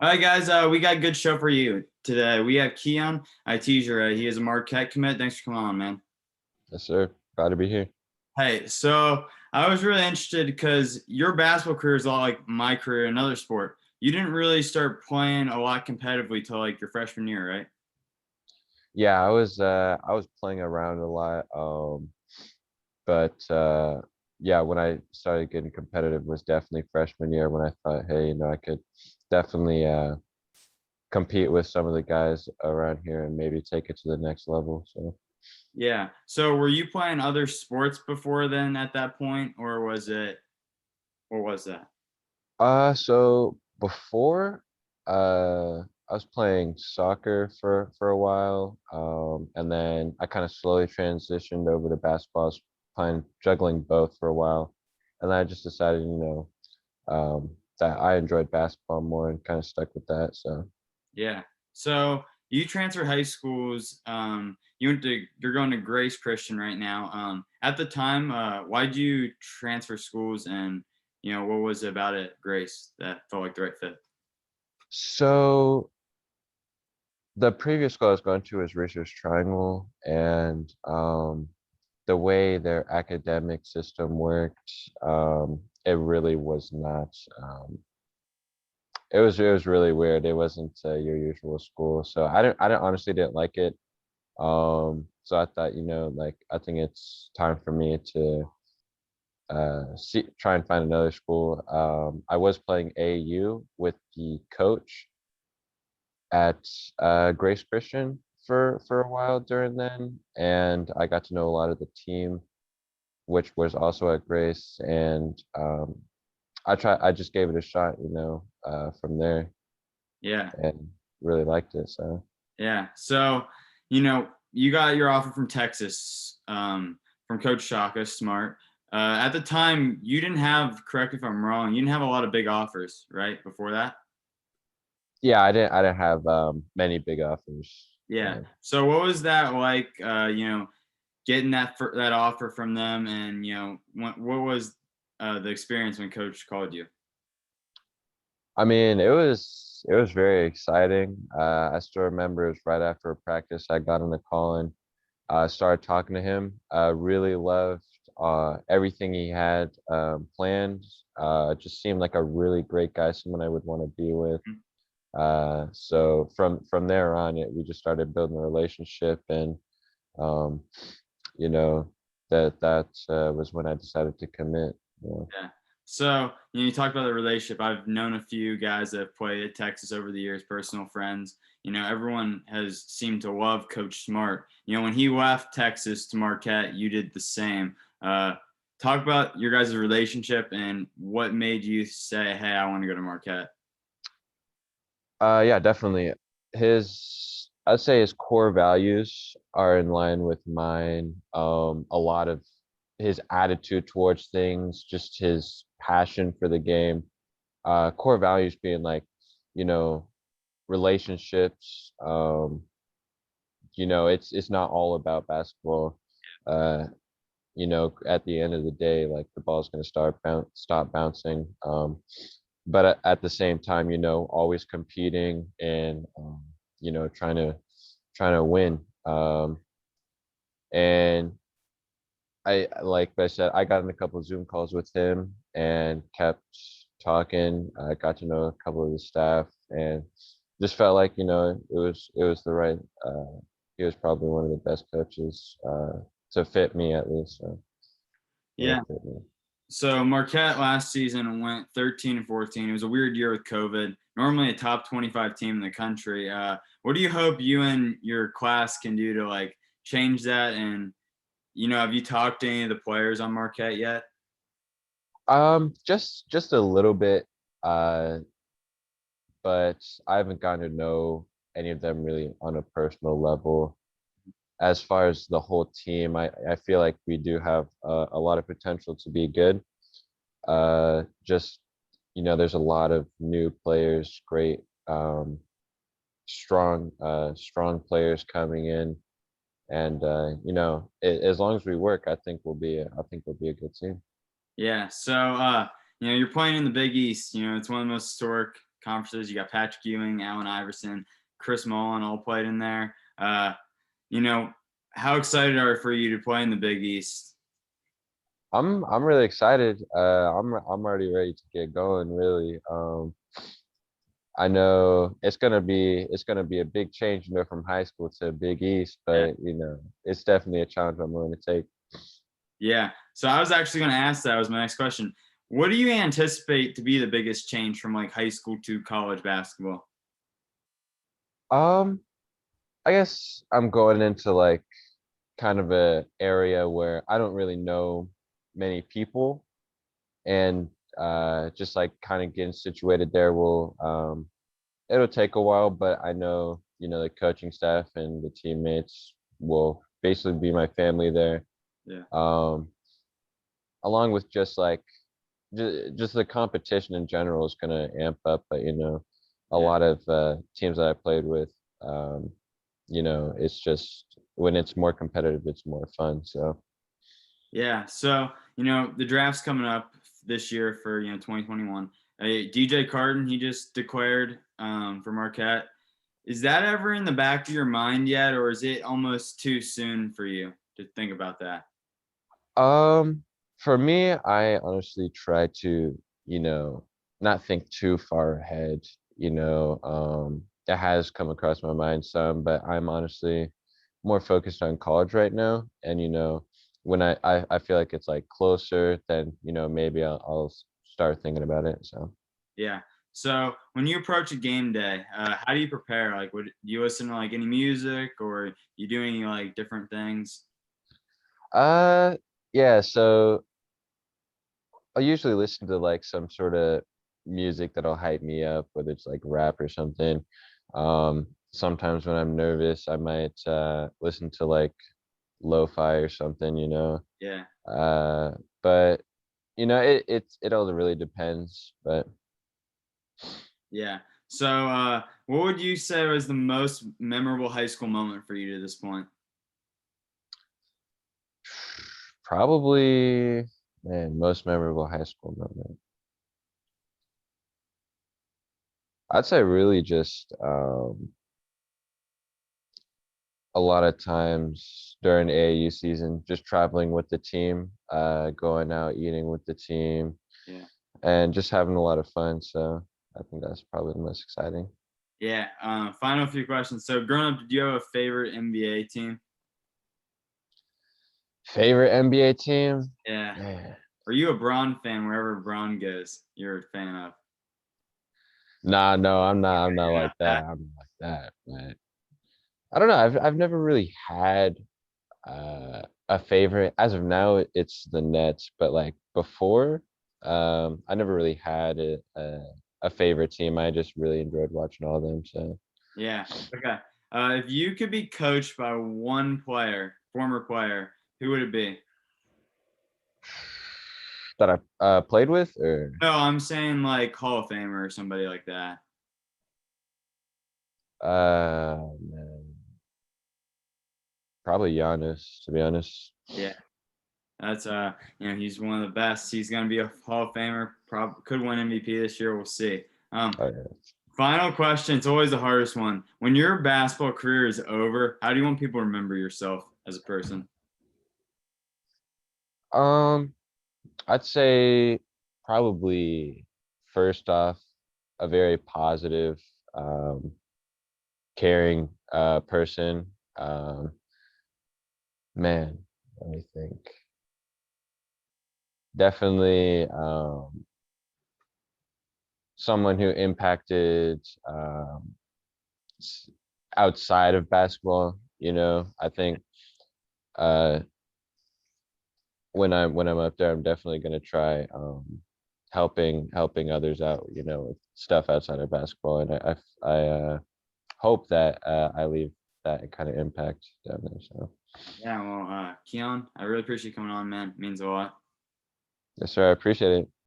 All right, guys, we got a good show for you today. We have Keeyan Itejere. He is a Marquette commit. Thanks for coming on, man. Yes, sir. Glad to be here. Hey, so I was really interested because your basketball career is a lot like my career in another sport. You didn't really start playing a lot competitively till like your freshman year, right? Yeah, I was playing around a lot. But yeah, when I started getting competitive was definitely freshman year when I thought, hey, I could definitely compete with some of the guys around here and maybe take it to the next level. So Yeah. So were you playing other sports before then at that point, or was that? so before I was playing soccer for a while. And then I kind of slowly transitioned over to basketball. I was playing juggling both for a while. And then I just decided, that I enjoyed basketball more and kind of stuck with that. So Yeah. So you transfer high schools. You're going to Grace Christian right now. At the time, why did you transfer schools, and what was it about it, Grace, that felt like the right fit? so the previous school I was going to was Research Triangle, and the way their academic system worked, it really was not. It was really weird. It wasn't your usual school, so I didn't honestly didn't like it. So I thought, like I think it's time for me to try and find another school. I was playing AAU with the coach at Grace Christian for a while during then, and I got to know a lot of the team, which was also at Grace, and I just gave it a shot, from there, Yeah. and really liked it. So Yeah. So, you got your offer from Texas, from Coach Shaka, smart. At the time, you didn't have, correct me if I'm wrong, you didn't have a lot of big offers, right? Before that? yeah, I didn't have many big offers. Yeah. So So what was that like, getting that offer from them, and what was the experience when coach called you? I mean, it was very exciting. I still remember it was right after practice. I got on the call and started talking to him. Really loved everything he had planned. Just seemed like a really great guy, someone I would want to be with. So from there on, we just started building a relationship, and um, you know that was when I decided to commit. Yeah. So, you talked about the relationship. I've known a few guys that have played at Texas over the years, personal friends. Everyone has seemed to love Coach Smart. When he left Texas to Marquette, you did the same. Talk about your guys' relationship and what made you say, "Hey, I want to go to Marquette." Yeah, definitely. I'd say his core values are in line with mine. A lot of his attitude towards things, just his passion for the game. Core values being like, you know, relationships. It's not all about basketball. Uh, at the end of the day, like the ball's gonna stop bouncing. But at the same time, always competing and trying to win. And like I said, I got in a couple of Zoom calls with him and kept talking. I got to know a couple of the staff and just felt like it was the right. He was probably one of the best coaches to fit me at least. So yeah, Yeah. fit me. So Marquette last season went 13 and 14. It was a weird year with COVID. Normally a top 25 team in the country. What do you hope you and your class can do to like change that? And have you talked to any of the players on Marquette yet? Just a little bit, uh, but I haven't gotten to know any of them really on a personal level. As far as the whole team, I feel like we do have a lot of potential to be good. Just there's a lot of new players, great, strong players coming in, and as long as we work, I think we'll be a good team. Yeah. So you're playing in the Big East. It's one of the most historic conferences. You got Patrick Ewing, Allen Iverson, Chris Mullin all played in there. You know, how excited are for you to play in the Big East? I'm really excited. I'm already ready to get going, really. I know it's gonna be a big change, from high school to Big East, Yeah. but it's definitely a challenge I'm willing to take. Yeah. So I was actually going to ask that was my next question. What do you anticipate to be the biggest change from like high school to college basketball? Um, I guess I'm going into like kind of a area where I don't really know many people, and just like kind of getting situated there will it'll take a while, but I know the coaching staff and the teammates will basically be my family there. Yeah. Um, along with just like just the competition in general is gonna amp up, but a Yeah. lot of teams that I played with, um, it's just when it's more competitive, it's more fun. So Yeah. So, the draft's coming up this year for, 2021. DJ Carton, he just declared for Marquette. Is that ever in the back of your mind yet, or is it almost too soon for you to think about that? Um, for me, I honestly try to, you know, not think too far ahead. It has come across my mind some, but I'm honestly more focused on college right now. And when I feel like it's like closer, then maybe I'll start thinking about it. So Yeah. So when you approach a game day, how do you prepare? Like, would you listen to like any music, or you do any like different things? uh yeah, so I usually listen to like some sort of music that'll hype me up, whether it's like rap or something. Sometimes when I'm nervous, I might listen to like lo-fi or something. Yeah. Uh, but it all really depends. But Yeah. So, what would you say was the most memorable high school moment for you to this point? probably, man, most memorable high school moment. I'd say really just a lot of times during AAU season, just traveling with the team, going out eating with the team, Yeah. and just having a lot of fun. So I think that's probably the most exciting. Yeah. Final few questions. So, growing up, did you have a favorite NBA team? Favorite NBA team? Yeah. Man. Are you a Braun fan? Wherever Braun goes, you're a fan of. Nah, no, I'm not. I'm not You're like not that. that. I'm not like that. But I don't know. I've never really had a favorite. As of now, it's the Nets. But like before, I never really had a favorite team. I just really enjoyed watching all of them. So Yeah. Okay. If you could be coached by one player, former player, who would it be? that I played with, or No, I'm saying like Hall of Famer or somebody like that. man, probably Giannis, to be honest. Yeah. That's he's one of the best. He's gonna be a Hall of Famer. Probably could win MVP this year. We'll see. Oh, yeah. Final question. It's always the hardest one. When your basketball career is over, how do you want people to remember yourself as a person? Um, I'd say probably first off, a very positive, um, caring person. Um, man, let me think. Definitely someone who impacted s- outside of basketball. I think uh, when I'm up there, I'm definitely gonna try helping others out. With stuff outside of basketball, and I hope that I leave that kind of impact down there. So Yeah. Well, Keeyan, I really appreciate you coming on, man. It means a lot. yes, sir. I appreciate it.